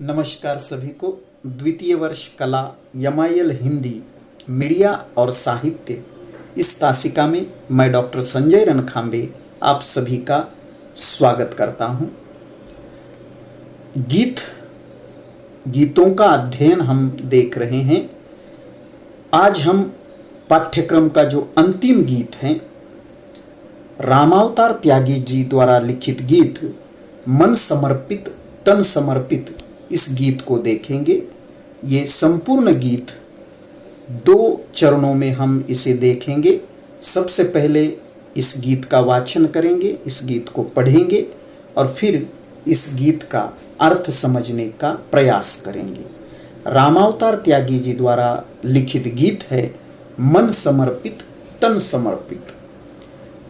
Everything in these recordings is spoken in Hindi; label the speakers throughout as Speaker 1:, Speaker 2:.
Speaker 1: नमस्कार सभी को। द्वितीय वर्ष कला एमआईएल हिंदी मीडिया और साहित्य इस तासिका में मैं डॉक्टर संजय रणखांबे आप सभी का स्वागत करता हूं। गीतों का अध्ययन हम देख रहे हैं। आज हम पाठ्यक्रम का जो अंतिम गीत है, रामावतार त्यागी जी द्वारा लिखित गीत मन समर्पित तन समर्पित, इस गीत को देखेंगे। ये संपूर्ण गीत 2 चरणों में हम इसे देखेंगे। सबसे पहले इस गीत का वाचन करेंगे, इस गीत को पढ़ेंगे और फिर इस गीत का अर्थ समझने का प्रयास करेंगे। रामावतार त्यागी जी द्वारा लिखित गीत है मन समर्पित तन समर्पित।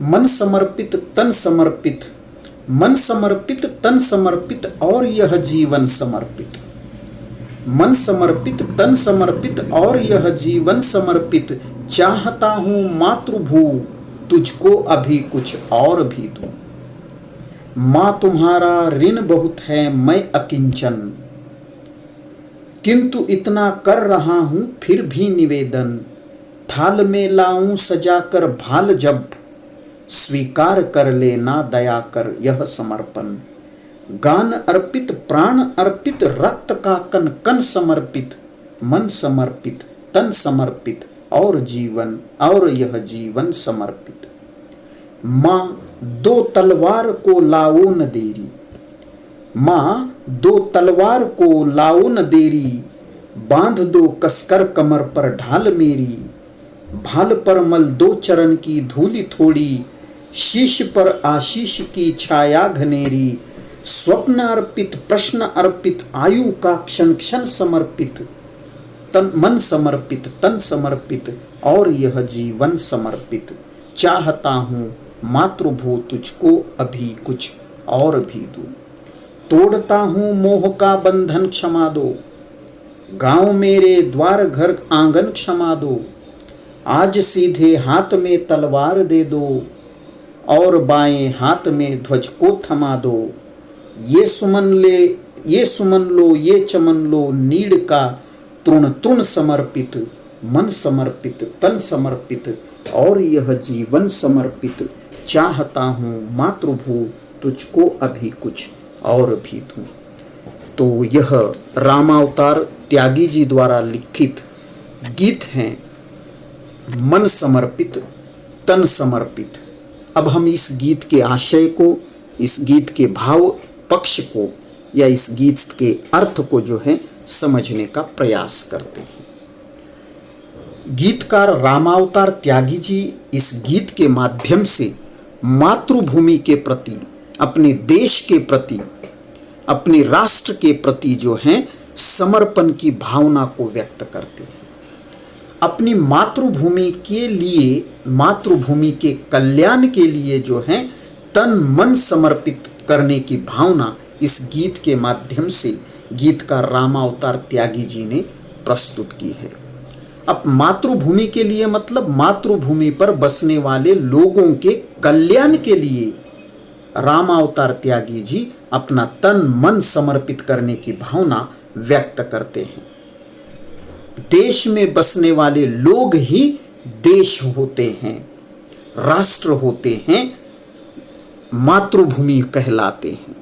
Speaker 1: मन समर्पित तन समर्पित, मन समर्पित तन समर्पित और यह जीवन समर्पित। मन समर्पित तन समर्पित और यह जीवन समर्पित, चाहता हूं मातृभू तुझको अभी कुछ और भी दूं। मां तुम्हारा ऋण बहुत है मैं अकिंचन, किंतु इतना कर रहा हूं फिर भी निवेदन। थाल में लाऊं सजाकर भाल जब, स्वीकार कर लेना दया कर यह समर्पण। गान अर्पित प्राण अर्पित रक्त का कन कन समर्पित, मन समर्पित तन समर्पित और यह जीवन समर्पित। मां 2 तलवार को लाओ न देरी, मां 2 तलवार को लाओ न देरी। बांध दो कसकर कमर पर ढाल मेरी, भाल पर मल 2 चरण की धूलि थोड़ी। शीश पर आशीष की छाया घनेरी, स्वप्न अर्पित प्रश्न अर्पित आयु का क्षण क्षण समर्पित। तन मन समर्पित तन समर्पित और यह जीवन समर्पित, चाहता हूं मातृभू तुझको अभी कुछ और भी दूं। तोड़ता हूं मोह का बंधन क्षमा दो, गांव मेरे द्वार घर आंगन क्षमा दो। आज सीधे हाथ में तलवार दे दो और बाएं हाथ में ध्वज को थमा दो। ये सुमन लो ये चमन लो, नीड़ का तृण तृण समर्पित। मन समर्पित तन समर्पित और यह जीवन समर्पित, चाहता हूं मातृभू तुझको अभी कुछ और भी दूं। तो यह रामावतार त्यागी जी द्वारा लिखित गीत हैं मन समर्पित तन समर्पित। अब हम इस गीत के आशय को, इस गीत के भाव पक्ष को या इस गीत के अर्थ को जो है समझने का प्रयास करते हैं। गीतकार रामावतार त्यागी जी इस गीत के माध्यम से मातृभूमि के प्रति, अपने देश के प्रति, अपने राष्ट्र के प्रति जो है समर्पण की भावना को व्यक्त करते हैं। अपनी मातृभूमि के लिए, मातृभूमि के कल्याण के लिए जो है तन मन समर्पित करने की भावना इस गीत के माध्यम से गीतकार रामावतार त्यागी जी ने प्रस्तुत की है। अब मातृभूमि के लिए मतलब मातृभूमि पर बसने वाले लोगों के कल्याण के लिए रामावतार त्यागी जी अपना तन मन समर्पित करने की भावना व्यक्त करते हैं। देश में बसने वाले लोग ही देश होते हैं, राष्ट्र होते हैं, मातृभूमि कहलाते हैं।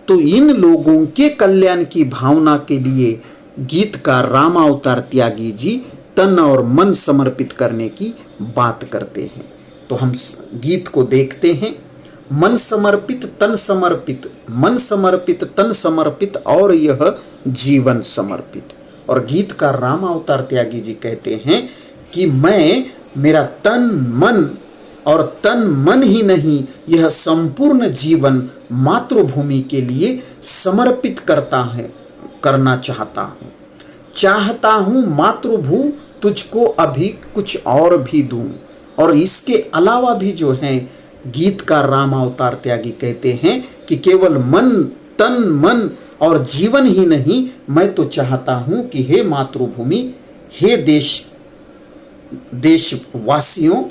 Speaker 1: तो इन लोगों के कल्याण की भावना के लिए गीतकार रामावतार त्यागी जी तन और मन समर्पित करने की बात करते हैं। तो हम गीत को देखते हैं। मन समर्पित तन समर्पित, मन समर्पित तन समर्पित और यह जीवन समर्पित। और गीतकार रामावतार त्यागी जी कहते हैं कि मेरा तन मन और तन मन ही नहीं, यह संपूर्ण जीवन मातृभूमि के लिए समर्पित करना चाहता हूं मातृभू तुझको अभी कुछ और भी दूं। और इसके अलावा भी जो है गीतकार रामावतार त्यागी कहते हैं कि केवल मन तन मन और जीवन ही नहीं, मैं तो चाहता हूं कि हे मातृभूमि, हे देशवासियों,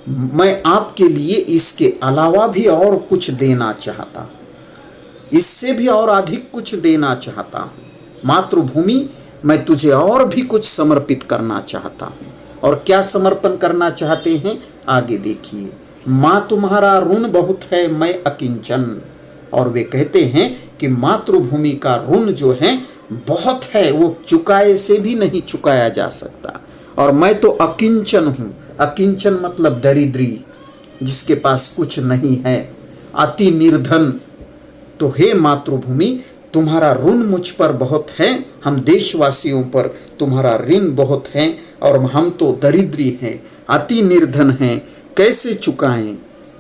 Speaker 1: मैं आपके लिए इसके अलावा भी और कुछ देना चाहता हूं। इससे भी और अधिक कुछ देना चाहता हूँ। मातृभूमि, मैं तुझे और भी कुछ समर्पित करना चाहता हूँ। और क्या समर्पण करना चाहते हैं, आगे देखिए। माँ तुम्हारा ऋण बहुत है, मैं अकिंचन। और वे कहते हैं कि मातृभूमि का ऋण जो है बहुत है, वो चुकाए से भी नहीं चुकाया जा सकता। और मैं तो अकिंचन हूँ। अकिंचन मतलब दरिद्री, जिसके पास कुछ नहीं है, अति निर्धन। तो हे मातृभूमि, तुम्हारा ऋण मुझ पर बहुत है, हम देशवासियों पर तुम्हारा ऋण बहुत है, और हम तो दरिद्री हैं, अति निर्धन हैं, कैसे चुकाएं।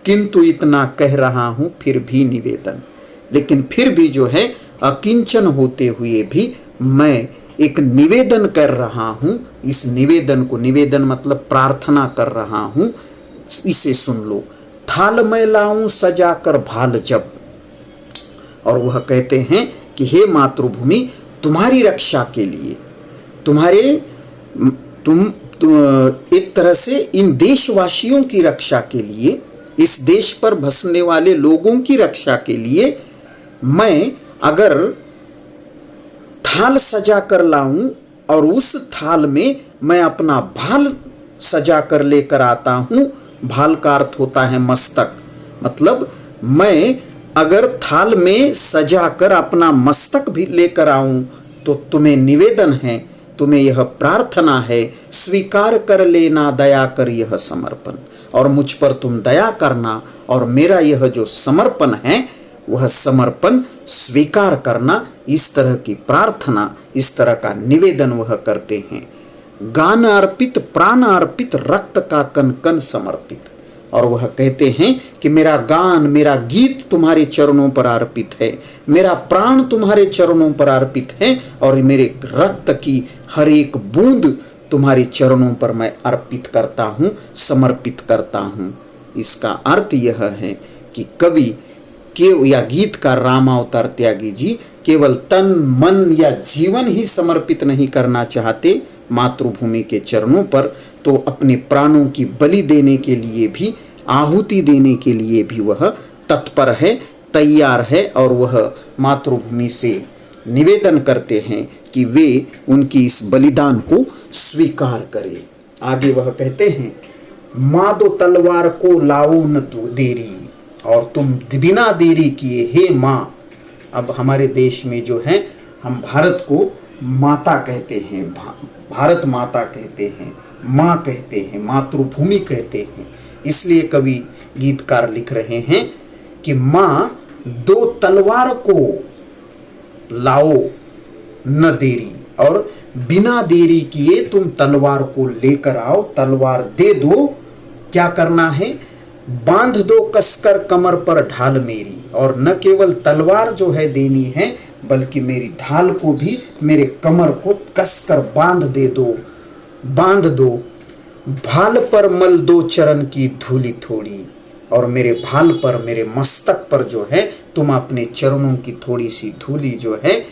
Speaker 1: किंतु इतना कह रहा हूँ फिर भी निवेदन, लेकिन फिर भी जो है अकिंचन होते हुए भी मैं एक निवेदन कर रहा हूँ। इस निवेदन को, निवेदन मतलब प्रार्थना कर रहा हूँ, इसे सुन लो। थाल मैं लाऊं सजा कर भाल जब। और वह कहते हैं कि हे मातृभूमि, तुम्हारी रक्षा के लिए, तुम एक तरह से इन देशवासियों की रक्षा के लिए, इस देश पर बसने वाले लोगों की रक्षा के लिए मैं अगर थाल सजा कर लाऊं और उस थाल में मैं अपना भाल सजा कर लेकर आता हूं। भाल का अर्थ होता है मस्तक, मतलब मैं अगर थाल में सजा कर अपना मस्तक भी लेकर आऊं तो तुम्हें निवेदन है, तुम्हें यह प्रार्थना है, स्वीकार कर लेना दया कर यह समर्पण। और मुझ पर तुम दया करना और मेरा यह जो समर्पण है वह समर्पण स्वीकार करना। इस तरह की प्रार्थना, इस तरह का निवेदन वह करते हैं। गान अर्पित, प्राण अर्पित, रक्त का कण कण समर्पित। और वह कहते हैं कि मेरा गान, मेरा गीत तुम्हारे चरणों पर अर्पित है, मेरा प्राण तुम्हारे चरणों पर अर्पित है, और मेरे रक्त की हर एक बूंद तुम्हारे चरणों पर मैं अर्पित करता हूँ, समर्पित करता हूँ। इसका अर्थ यह है कि कवि के या गीतकार रामावतार त्यागी जी केवल तन, मन या जीवन ही समर्पित नहीं करना चाहते मातृभूमि के चरणों पर, तो अपने प्राणों की बलि देने के लिए भी, आहुति देने के लिए भी वह तत्पर है, तैयार है। और वह मातृभूमि से निवेदन करते हैं कि वे उनकी इस बलिदान को स्वीकार करें। आगे वह कहते हैं, माँ दो तलवार को लाओ न तो देरी, और तुम बिना देरी किए हे माँ। अब हमारे देश में जो है हम भारत को माता कहते हैं, भारत माता कहते हैं, माँ कहते हैं, मातृभूमि कहते हैं। इसलिए कवि गीतकार लिख रहे हैं कि माँ दो तलवार को लाओ न देरी, और बिना देरी किए तुम तलवार को लेकर आओ, तलवार दे दो। क्या करना है, बांध दो कसकर कमर पर ढाल मेरी। और न केवल तलवार जो है देनी है, बल्कि मेरी ढाल को भी, मेरे कमर को कसकर बांध दे दो, बांध दो। भाल पर मल दो चरण की धूली थोड़ी, और मेरे भाल पर, मेरे मस्तक पर जो है तुम अपने चरणों की थोड़ी सी धूली जो है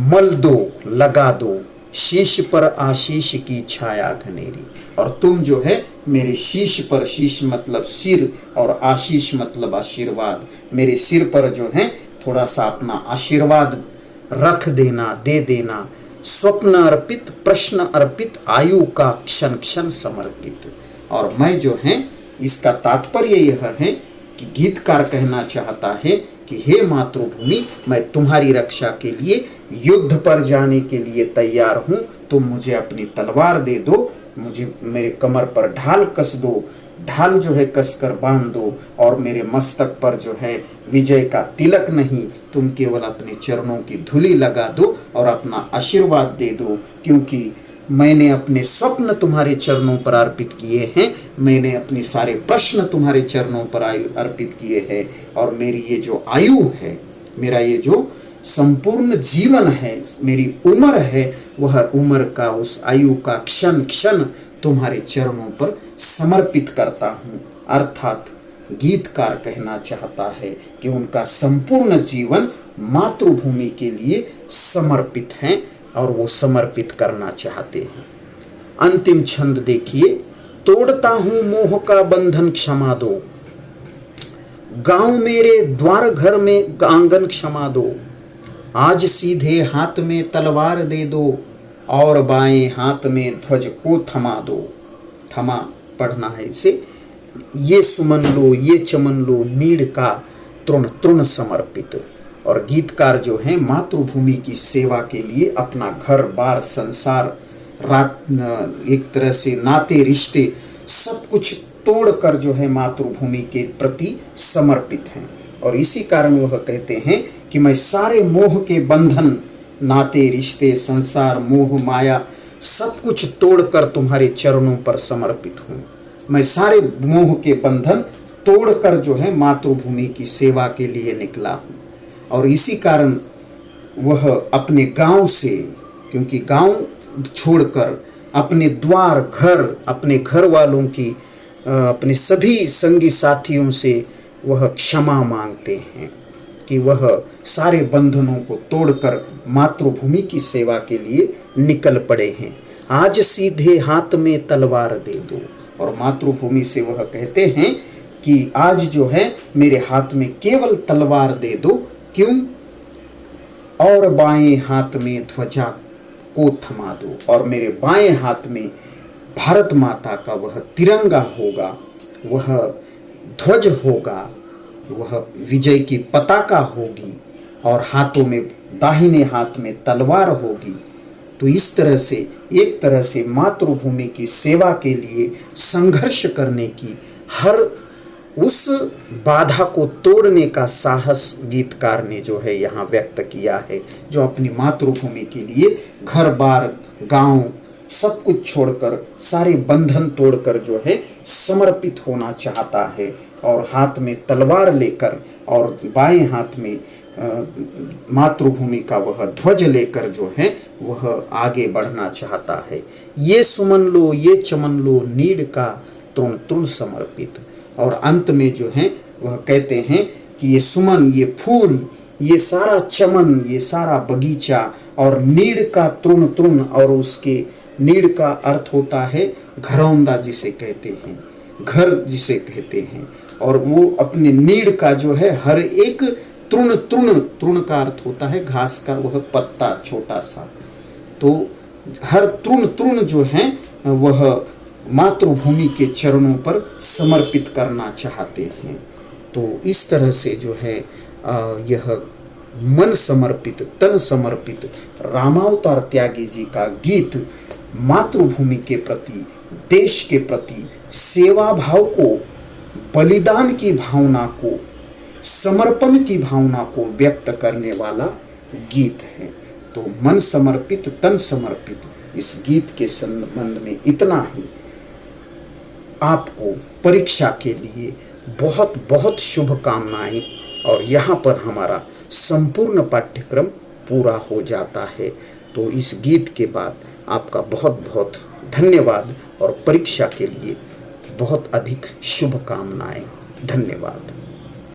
Speaker 1: मल दो, लगा दो। शीश पर आशीष की छाया घनेरी, और तुम जो है मेरे शीश पर, शीश मतलब सिर और आशीष मतलब आशीर्वाद, मेरे सिर पर जो है थोड़ा सा अपना आशीर्वाद रख देना, दे देना। स्वप्न अर्पित, प्रश्न अर्पित, आयु का क्षण क्षण समर्पित। और मैं जो है, इसका तात्पर्य यह है कि गीतकार कहना चाहता है कि हे मातृभूमि, मैं तुम्हारी रक्षा के लिए युद्ध पर जाने के लिए तैयार हूँ। तुम मुझे अपनी तलवार दे दो, मुझे मेरे कमर पर ढाल कस दो, ढाल जो है कसकर बांध दो, और मेरे मस्तक पर जो है विजय का तिलक नहीं, तुम केवल अपने चरणों की धूली लगा दो और अपना आशीर्वाद दे दो। क्योंकि मैंने अपने स्वप्न तुम्हारे चरणों पर अर्पित किए हैं, मैंने अपने सारे प्रश्न तुम्हारे चरणों पर अर्पित किए हैं, और मेरी ये जो आयु है, मेरा ये जो संपूर्ण जीवन है, मेरी उम्र है, वह उम्र का, उस आयु का क्षण क्षण तुम्हारे चरणों पर समर्पित करता हूँ। अर्थात गीतकार कहना चाहता है कि उनका संपूर्ण जीवन मातृभूमि के लिए समर्पित है, और वो समर्पित करना चाहते हैं। अंतिम छंद देखिए, तोड़ता हूं मोह का बंधन क्षमा दो, गांव मेरे द्वार घर में आंगन क्षमा दो, आज सीधे हाथ में तलवार दे दो और बाएं हाथ में ध्वज को थमा दो। थमा पढ़ना है इसे। ये सुमन लो ये चमन लो नीड़ का तृण तृण समर्पित। और गीतकार जो हैं मातृभूमि की सेवा के लिए अपना घर बार संसार एक तरह से नाते रिश्ते सब कुछ तोड़कर जो है मातृभूमि के प्रति समर्पित हैं। और इसी कारण वह कहते हैं कि मैं सारे मोह के बंधन, नाते रिश्ते संसार मोह माया सब कुछ तोड़कर तुम्हारे चरणों पर समर्पित हूँ। मैं सारे मोह के बंधन तोड़कर जो है मातृभूमि की सेवा के लिए निकला हूँ। और इसी कारण वह अपने गांव से, क्योंकि गांव छोड़कर अपने द्वार घर, अपने घर वालों की, अपने सभी संगी साथियों से वह क्षमा मांगते हैं कि वह सारे बंधनों को तोड़कर मातृभूमि की सेवा के लिए निकल पड़े हैं। आज सीधे हाथ में तलवार दे दो। और मातृभूमि से वह कहते हैं कि आज जो है मेरे हाथ में केवल तलवार दे दो। क्यों? और बाएं हाथ में ध्वजा को थमा दो। और मेरे बाएं हाथ में भारत माता का वह तिरंगा होगा, वह ध्वज होगा, वह विजय की पताका होगी और हाथों में, दाहिने हाथ में तलवार होगी। तो इस तरह से एक तरह से मातृभूमि की सेवा के लिए संघर्ष करने की, हर उस बाधा को तोड़ने का साहस गीतकार ने जो है यहाँ व्यक्त किया है, जो अपनी मातृभूमि के लिए घर बार गांव सब कुछ छोड़कर, सारे बंधन तोड़कर जो है समर्पित होना चाहता है और हाथ में तलवार लेकर और बाएं हाथ में मातृभूमि का वह ध्वज लेकर जो है वह आगे बढ़ना चाहता है। ये सुमन लो ये चमन लो नीड़ का तृण तृण समर्पित। और अंत में जो है वह कहते हैं कि ये सुमन, ये फूल, ये सारा चमन, ये सारा बगीचा और नीड़ का तृण तृण, और उसके नीड़ का अर्थ होता है घरौंदा जिसे कहते हैं, घर जिसे कहते हैं। और वो अपने नीड़ का जो है हर एक तृण तृण, तृण का अर्थ होता है घास का वह पत्ता छोटा सा, तो हर तृण तृण जो है वह मातृभूमि के चरणों पर समर्पित करना चाहते हैं। तो इस तरह से जो है यह मन समर्पित, तन समर्पित रामावतार त्यागी जी का गीत मातृभूमि के प्रति, देश के प्रति सेवा भाव को, बलिदान की भावना को, समर्पण की भावना को व्यक्त करने वाला गीत है। तो मन समर्पित तन समर्पित इस गीत के संबंध में इतना ही। आपको परीक्षा के लिए बहुत बहुत शुभकामनाएं। और यहाँ पर हमारा संपूर्ण पाठ्यक्रम पूरा हो जाता है। तो इस गीत के बाद आपका बहुत बहुत धन्यवाद और परीक्षा के लिए बहुत अधिक शुभकामनाएं। धन्यवाद।